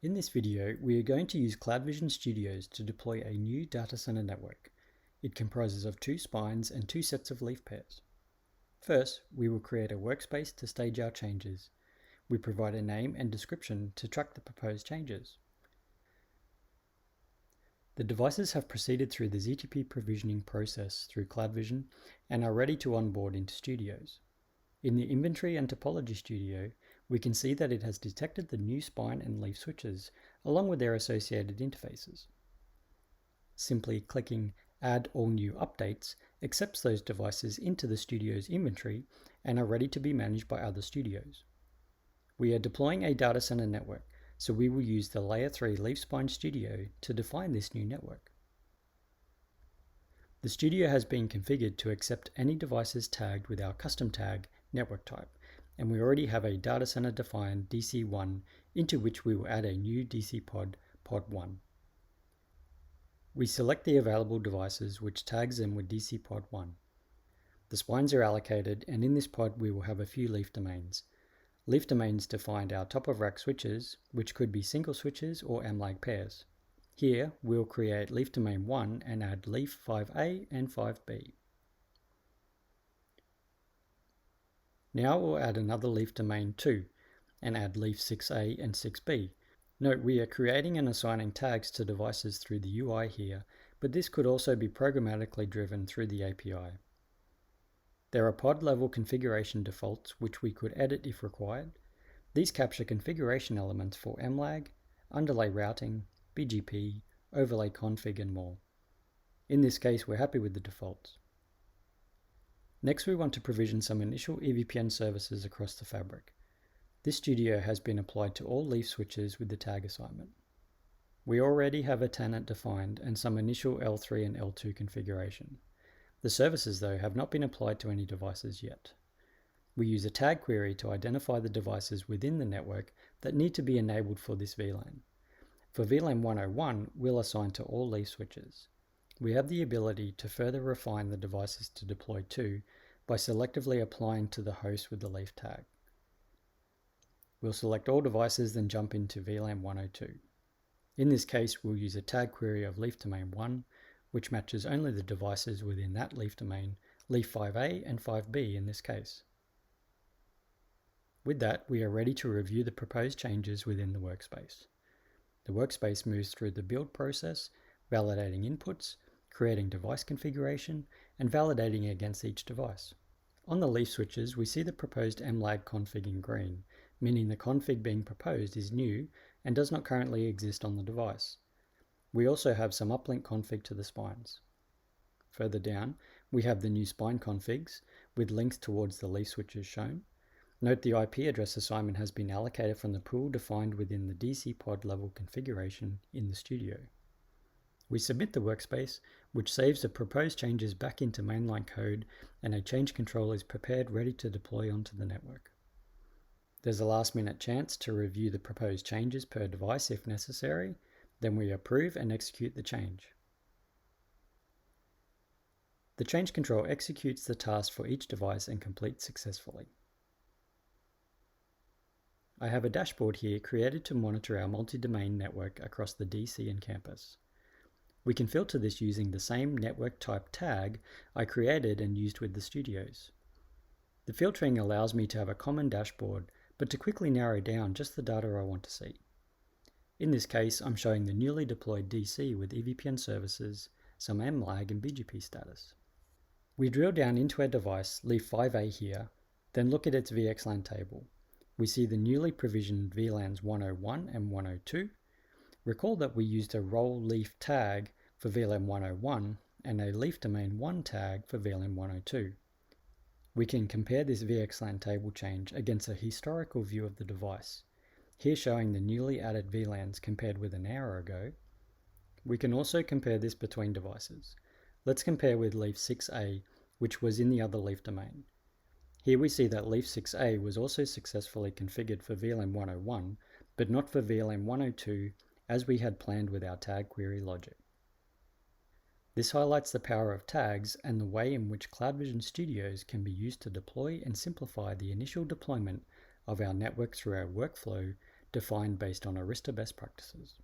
In this video, we are going to use CloudVision Studios to deploy a new data center network. It comprises of 2 spines and 2 sets of leaf pairs. First, we will create a workspace to stage our changes. We provide a name and description to track the proposed changes. The devices have proceeded through the ZTP provisioning process through CloudVision and are ready to onboard into Studios. In the Inventory and Topology Studio, we can see that it has detected the new spine and leaf switches, along with their associated interfaces. Simply clicking Add All New Updates accepts those devices into the Studio's inventory and are ready to be managed by other studios. We are deploying a data center network, so we will use the Layer 3 Leaf Spine Studio to define this new network. The Studio has been configured to accept any devices tagged with our custom tag network type, and we already have a data center defined DC1 into which we will add a new DC pod, pod 1. We select the available devices which tags them with DC pod 1. The spines are allocated, and in this pod we will have a few leaf domains. Leaf domains define our top of rack switches, which could be single switches or MLAG pairs. Here we'll create leaf domain 1 and add leaf 5A and 5B. Now we'll add another leaf domain 2 and add leaf 6A and 6B. Note we are creating and assigning tags to devices through the UI here, but this could also be programmatically driven through the API. There are pod level configuration defaults which we could edit if required. These capture configuration elements for MLAG, underlay routing, BGP, overlay config and more. In this case we're happy with the defaults. Next we want to provision some initial EVPN services across the fabric. This studio has been applied to all leaf switches with the tag assignment. We already have a tenant defined and some initial L3 and L2 configuration. The services though have not been applied to any devices yet. We use a tag query to identify the devices within the network that need to be enabled for this VLAN. For VLAN 101, we'll assign to all leaf switches. We have the ability to further refine the devices to deploy to by selectively applying to the host with the leaf tag. We'll select all devices, then jump into VLAN 102. In this case, we'll use a tag query of leaf domain 1, which matches only the devices within that leaf domain, leaf 5A and 5B in this case. With that, we are ready to review the proposed changes within the workspace. The workspace moves through the build process, validating inputs, creating device configuration, and validating against each device. On the leaf switches, we see the proposed MLAG config in green, meaning the config being proposed is new and does not currently exist on the device. We also have some uplink config to the spines. Further down, we have the new spine configs with links towards the leaf switches shown. Note the IP address assignment has been allocated from the pool defined within the DC pod level configuration in the studio. We submit the workspace, which saves the proposed changes back into mainline code, and a change control is prepared ready to deploy onto the network. There's a last-minute chance to review the proposed changes per device if necessary, then we approve and execute the change. The change control executes the task for each device and completes successfully. I have a dashboard here created to monitor our multi-domain network across the DC and campus. We can filter this using the same network type tag I created and used with the studios. The filtering allows me to have a common dashboard, but to quickly narrow down just the data I want to see. In this case, I'm showing the newly deployed DC with EVPN services, some MLAG and BGP status. We drill down into our device, leaf 5A here, then look at its VXLAN table. We see the newly provisioned VLANs 101 and 102. Recall that we used a role leaf tag for VLAN 101 and a leaf domain 1 tag for VLAN 102. We can compare this VXLAN table change against a historical view of the device, here showing the newly added VLANs compared with an hour ago. We can also compare this between devices. Let's compare with leaf 6A, which was in the other leaf domain. Here we see that leaf 6A was also successfully configured for VLAN 101, but not for VLAN 102 as we had planned with our tag query logic. This highlights the power of tags and the way in which CloudVision Studios can be used to deploy and simplify the initial deployment of our network through our workflow defined based on Arista best practices.